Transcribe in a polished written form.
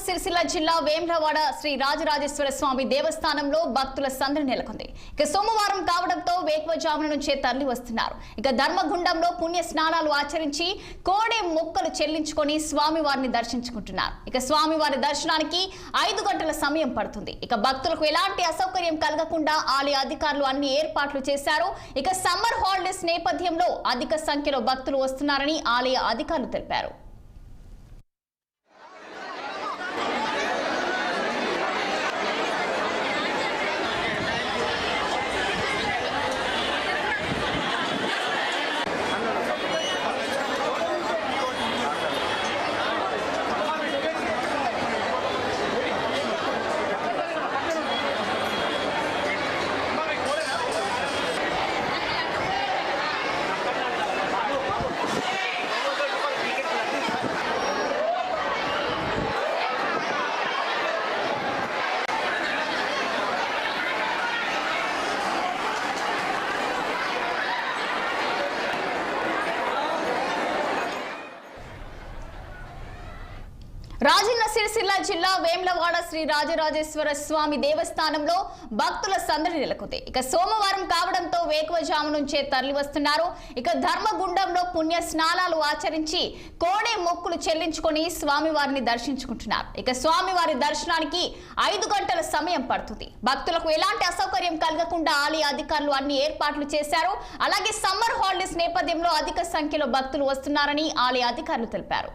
సిరిసిల్ల జిల్లా వేములవాడ శ్రీ రాజరాజేశ్వర స్వామి దేవస్థానంలో భక్తుల సందడి నెలకొంది. ఇక సోమవారం కావడంతో వేకువజామున నుంచే తరలి వస్తున్నారు. ఇక ధర్మగుండంలో పుణ్య స్నానాలు ఆచరించి కోడే మొక్కలు చెల్లించుకొని స్వామివారిని దర్శించుకుంటున్నారు. ఇక స్వామివారి దర్శనానికి 5 గంటల సమయం పడుతుంది. ఇక భక్తులకు ఎలాంటి అసౌకర్యం కలగకుండా ఆలయ అధికారులు అన్ని ఏర్పాట్లు చేశారు. ఇక సమ్మర్ హాలిడేస్ నేపథ్యంలో అధిక సంఖ్యలో భక్తులు వస్తున్నారని ఆలయ అధికారులు తెలిపారు. రాజన్న సిరిసిల్ల జిల్లా వేములవాడ శ్రీ రాజరాజేశ్వర స్వామి దేవస్థానంలో భక్తుల సందడి నెలకొంది. ఇక సోమవారం కావడంతో వేకువజాము నుంచే తరలి వస్తున్నారు. ఇక ధర్మగుండంలో పుణ్య స్నానాలు ఆచరించి కోడే మొక్కులు చెల్లించుకొని స్వామివారిని దర్శించుకుంటున్నారు. ఇక స్వామివారి దర్శనానికి 5 గంటల సమయం పడుతుంది. భక్తులకు ఎలాంటి అసౌకర్యం కలగకుండా ఆలయ అధికారులు అన్ని ఏర్పాట్లు చేశారు. అలాగే సమ్మర్ హాలిడేస్ నేపథ్యంలో అధిక సంఖ్యలో భక్తులు వస్తున్నారని ఆలయ అధికారులు తెలిపారు.